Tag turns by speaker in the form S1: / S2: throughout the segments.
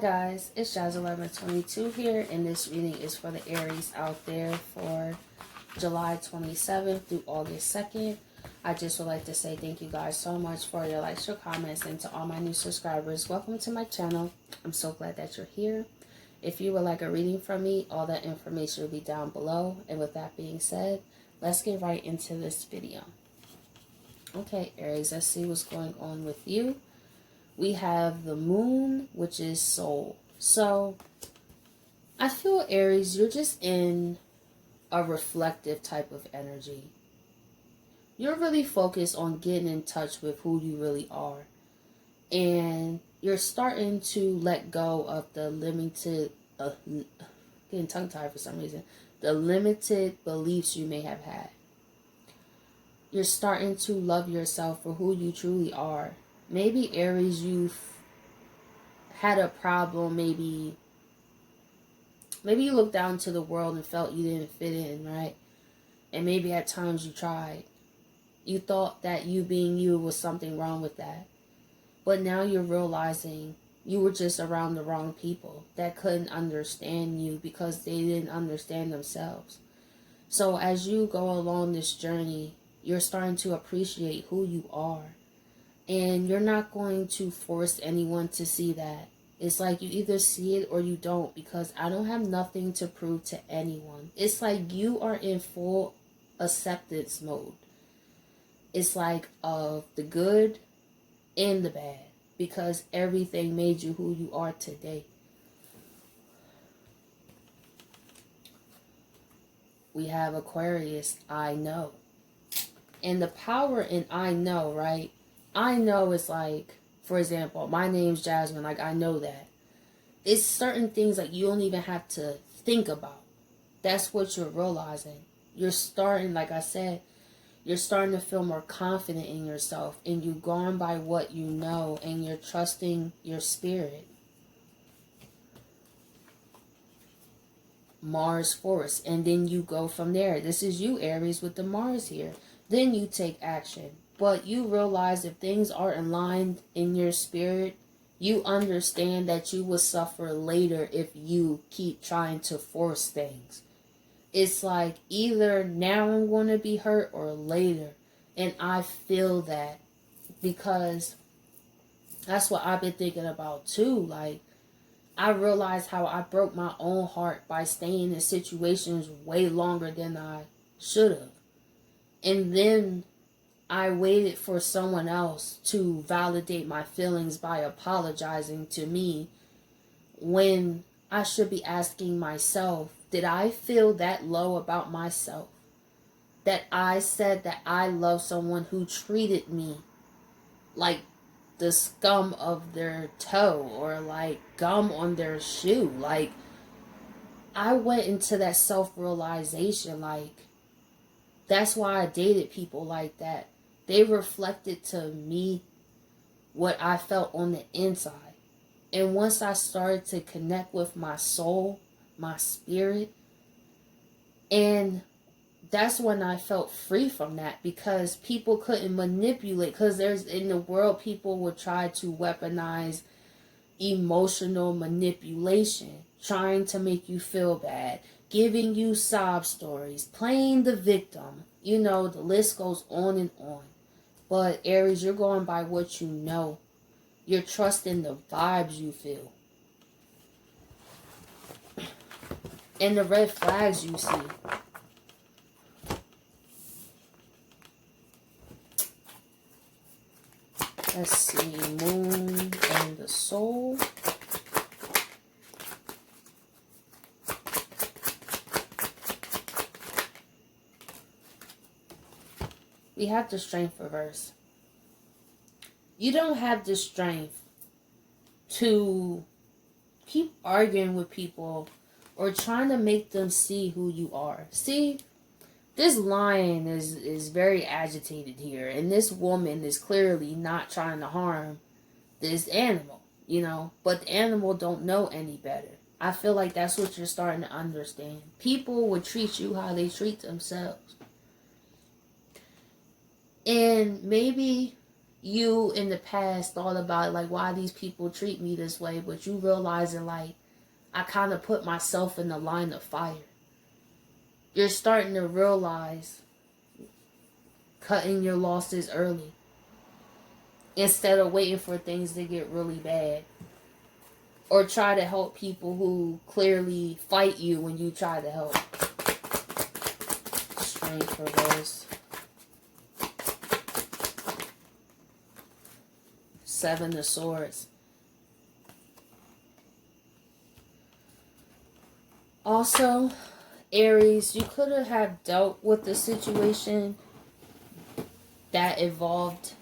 S1: guys, it's Jazz1122 here, and this reading is for the Aries out there for July 27th through August 2nd. I just would like to say thank you guys so much for your likes, your comments, and to all my new subscribers. Welcome to my channel. I'm so glad that you're here. If you would like a reading from me, all that information will be down below. And with that being said, let's get right into this video. Okay, Aries, let's see what's going on with you. We have the moon, which is soul. So I feel, Aries, you're just in a reflective type of energy. You're really focused on getting in touch with who you really are. And you're starting to let go of the limited, getting tongue-tied for some reason, the limited beliefs you may have had. You're starting to love yourself for who you truly are. Maybe, Aries, you've had a problem. Maybe you looked out into the world and felt you didn't fit in, right? And maybe at times you tried. You thought that you being you was something wrong with that. But now you're realizing you were just around the wrong people that couldn't understand you because they didn't understand themselves. So as you go along this journey, you're starting to appreciate who you are. And you're not going to force anyone to see that. It's like you either see it or you don't, because I don't have nothing to prove to anyone. It's like you are in full acceptance mode. It's like of the good and the bad, because everything made you who you are today. We have Aquarius, I know. And the power in I know, right? I know is like, for example, my name's Jasmine, like I know that. It's certain things like you don't even have to think about. That's what you're realizing. You're starting, like I said, you're starting to feel more confident in yourself, and you're going by what you know, and you're trusting your spirit. Mars force, and then you go from there. This is you, Aries, with the Mars here. Then you take action. But you realize if things aren't aligned in your spirit, you understand that you will suffer later if you keep trying to force things. It's like either now I'm going to be hurt or later. And I feel that, because that's what I've been thinking about too. Like, I realized how I broke my own heart by staying in situations way longer than I should have. And then I waited for someone else to validate my feelings by apologizing to me, when I should be asking myself, did I feel that low about myself that I said that I love someone who treated me like the scum of their toe or like gum on their shoe? Like, I went into that self-realization. Like, that's why I dated people like that. They reflected to me what I felt on the inside. And once I started to connect with my soul, my spirit, and that's when I felt free from that, because people couldn't manipulate. Because there's, in the world, people would try to weaponize emotional manipulation, trying to make you feel bad, giving you sob stories, playing the victim. You know, the list goes on and on. But Aries, you're going by what you know. You're trusting the vibes you feel. And the red flags you see. Let's see, moon and the soul. We have the strength reverse. You don't have the strength to keep arguing with people or trying to make them see who you are. See, this lion is very agitated here, and this woman is clearly not trying to harm this animal, you know, but the animal don't know any better. I feel like that's what you're starting to understand. People would treat you how they treat themselves. And maybe you in the past thought about like why these people treat me this way, but you realizing like I kind of put myself in the line of fire. You're starting to realize cutting your losses early instead of waiting for things to get really bad, or try to help people who clearly fight you when you try to help. Strength reverse. 7 of Swords. Also, Aries, you could have dealt with the situation that involved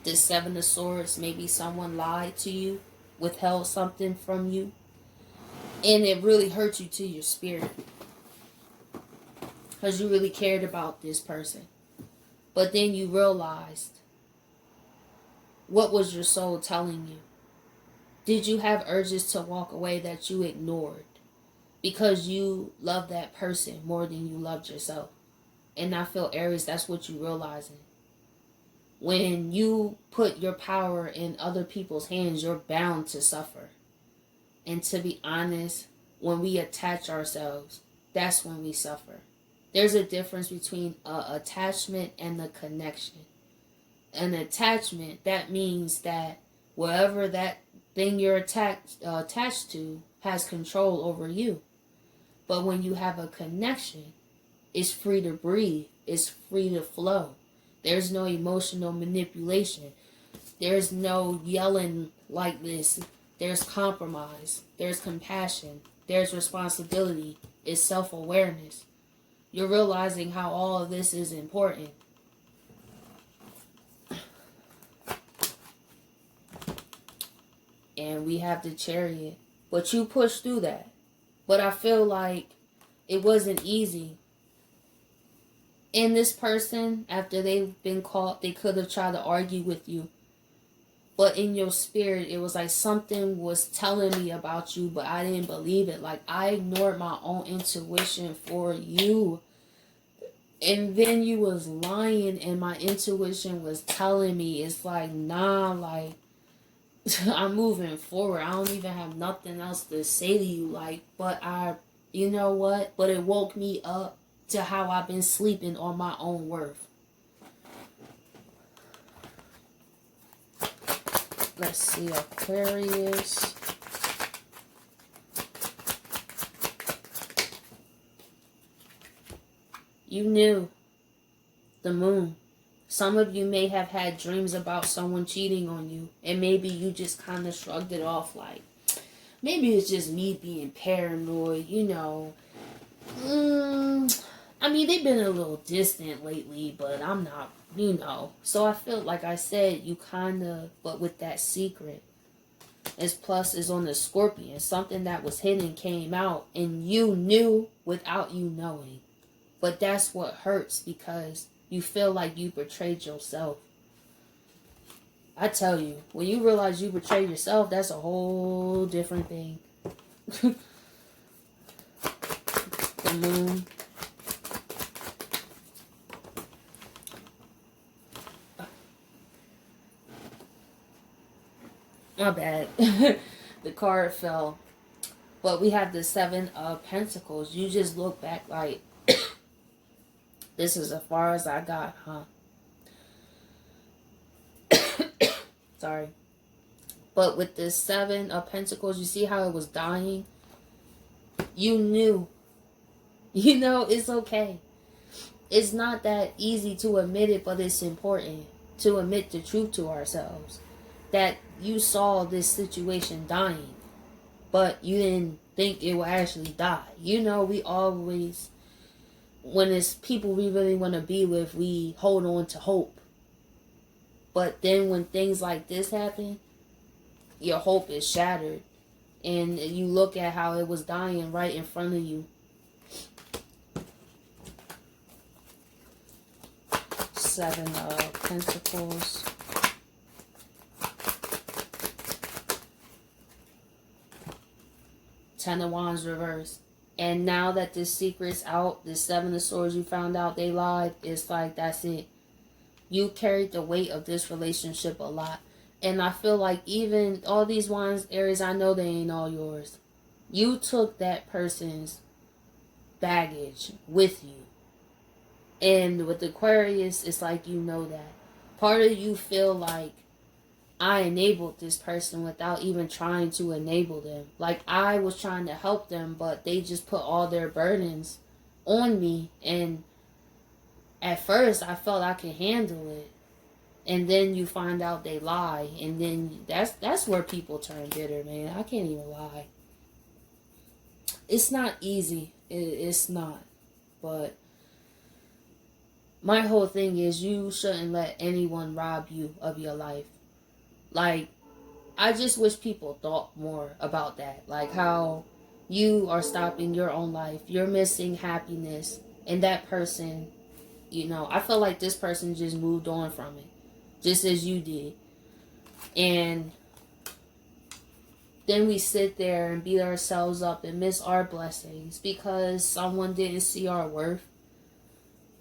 S1: the 7 of Swords. Maybe someone lied to you, withheld something from you, and it really hurt you to your spirit because you really cared about this person. But then you realized, what was your soul telling you? Did you have urges to walk away that you ignored because you love that person more than you loved yourself? And I feel, Aries, that's what you realizing. When you put your power in other people's hands, you're bound to suffer. And to be honest, when we attach ourselves, that's when we suffer. There's a difference between attachment and the connection. An attachment, that means that wherever that thing you're attached to has control over you. But when you have a connection, it's free to breathe. It's free to flow. There's no emotional manipulation. There's no yelling like this. There's compromise. There's compassion. There's responsibility. It's self-awareness. You're realizing how all of this is important. And we have the Chariot. But you pushed through that. But I feel like it wasn't easy. And this person, after they've been caught, they could have tried to argue with you. But in your spirit, it was like something was telling me about you, but I didn't believe it. Like, I ignored my own intuition for you. And then you was lying, and my intuition was telling me, it's like, nah, like, I'm moving forward. I don't even have nothing else to say to you. Like, but you know what? But it woke me up to how I've been sleeping on my own worth. Let's see, Aquarius. You knew. The Moon. Some of you may have had dreams about someone cheating on you, and maybe you just kind of shrugged it off like, maybe it's just me being paranoid, you know. I mean, they've been a little distant lately, but I'm not, you know. So I feel like I said, you kind of, but with that secret. As plus is on the Scorpion. Something that was hidden came out, and you knew without you knowing. But that's what hurts, because you feel like you betrayed yourself. I tell you, when you realize you betrayed yourself, that's a whole different thing. The Moon. My bad. The card fell. But we have the 7 of Pentacles. You just look back like, this is as far as I got, huh? Sorry. But with this 7 of Pentacles, you see how it was dying? You knew. You know, it's okay. It's not that easy to admit it, but it's important to admit the truth to ourselves. That you saw this situation dying, but you didn't think it would actually die. You know, we always, when it's people we really want to be with, we hold on to hope. But then when things like this happen, your hope is shattered. And you look at how it was dying right in front of you. 7 of Pentacles. Ten of Wands reversed. And now that this secret's out, this 7 of Swords you found out they lied, it's like, that's it. You carried the weight of this relationship a lot. And I feel like even all these ones, Aries, I know they ain't all yours. You took that person's baggage with you. And with Aquarius, it's like you know that. Part of you feel like I enabled this person without even trying to enable them. Like I was trying to help them, but they just put all their burdens on me. And at first I felt I could handle it. And then you find out they lie. And then that's where people turn bitter, man. I can't even lie. It's not easy. It's not. But my whole thing is you shouldn't let anyone rob you of your life. Like, I just wish people thought more about that. Like how you are stopping your own life. You're missing happiness. And that person, you know, I feel like this person just moved on from it. Just as you did. And then we sit there and beat ourselves up and miss our blessings because someone didn't see our worth.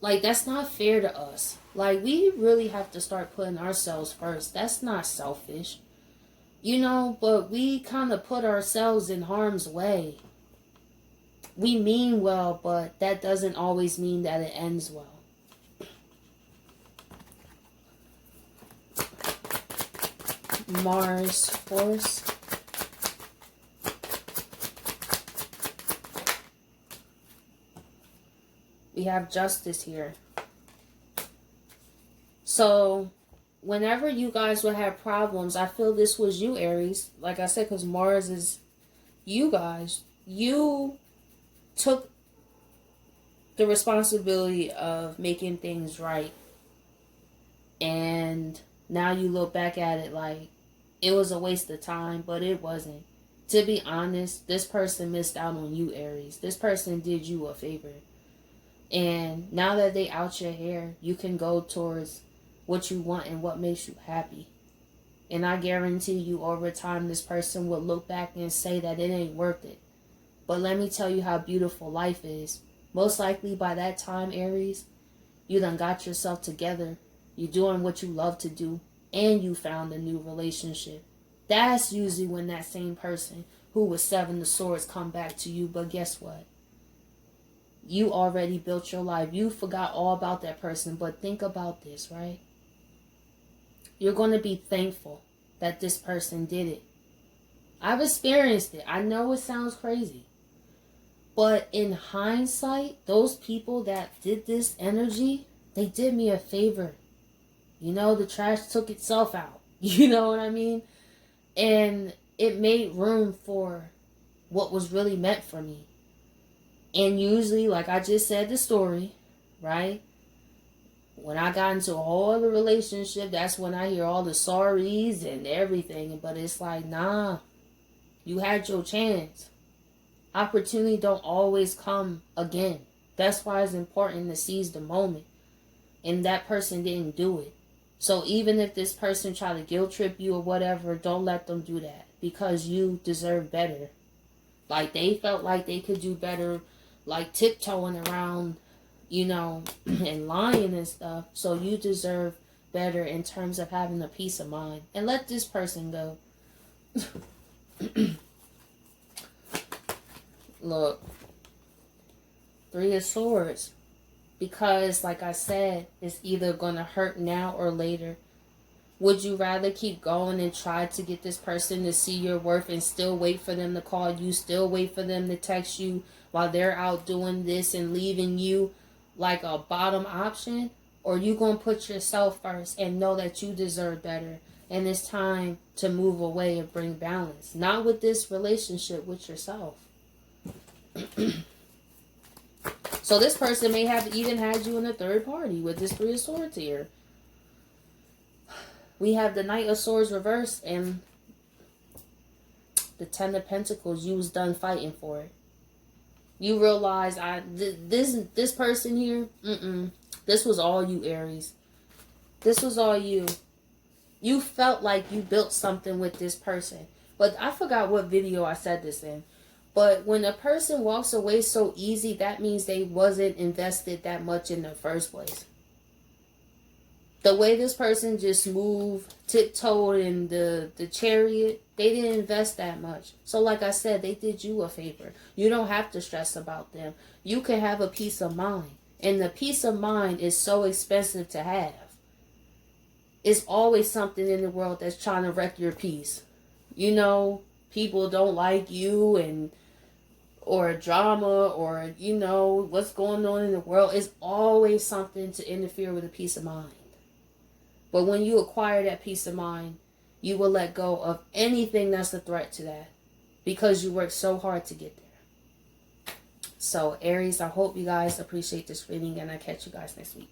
S1: Like, that's not fair to us. Like, we really have to start putting ourselves first. That's not selfish. You know, but we kind of put ourselves in harm's way. We mean well, but that doesn't always mean that it ends well. Mars force. We have justice here. So, whenever you guys would have problems, I feel this was you, Aries. Like I said, because Mars is you guys. You took the responsibility of making things right. And now you look back at it like it was a waste of time, but it wasn't. To be honest, this person missed out on you, Aries. This person did you a favor. And now that they out your hair, you can go towards what you want and what makes you happy. And I guarantee you over time this person will look back and say that it ain't worth it. But let me tell you how beautiful life is. Most likely by that time, Aries, you done got yourself together. You're doing what you love to do. And you found a new relationship. That's usually when that same person who was 7 of Swords come back to you. But guess what? You already built your life. You forgot all about that person. But think about this, right? You're going to be thankful that this person did it. I've experienced it. I know it sounds crazy. But in hindsight, those people that did this energy, they did me a favor. You know, the trash took itself out. You know what I mean? And it made room for what was really meant for me. And usually, like I just said the story, right? When I got into a whole other relationship, that's when I hear all the sorries and everything. But it's like, nah, you had your chance. Opportunity don't always come again. That's why it's important to seize the moment. And that person didn't do it. So even if this person try to guilt trip you or whatever, don't let them do that. Because you deserve better. Like they felt like they could do better, like tiptoeing around, you know, and lying and stuff. So you deserve better in terms of having a peace of mind. And let this person go. Look. 3 of Swords. Because, like I said, it's either going to hurt now or later. Would you rather keep going and try to get this person to see your worth and still wait for them to call you, still wait for them to text you while they're out doing this and leaving you like a bottom option? Or you going to put yourself first and know that you deserve better and it's time to move away and bring balance? Not with this relationship, with yourself. So this person may have even had you in a third party with this 3 of Swords here. We have the Knight of Swords reversed and the 10 of Pentacles. You was done fighting for it. You realize this person here, this was all you, Aries. This was all you. You felt like you built something with this person. But I forgot what video I said this in. But when a person walks away so easy, that means they wasn't invested that much in the first place. The way this person just moved, tiptoed in the chariot, they didn't invest that much. So like I said, they did you a favor. You don't have to stress about them. You can have a peace of mind. And the peace of mind is so expensive to have. It's always something in the world that's trying to wreck your peace. You know, people don't like you, and or drama, or you know what's going on in the world. Is always something to interfere with a peace of mind. But when you acquire that peace of mind, you will let go of anything that's a threat to that, because you worked so hard to get there. So Aries, I hope you guys appreciate this reading, and I catch you guys next week.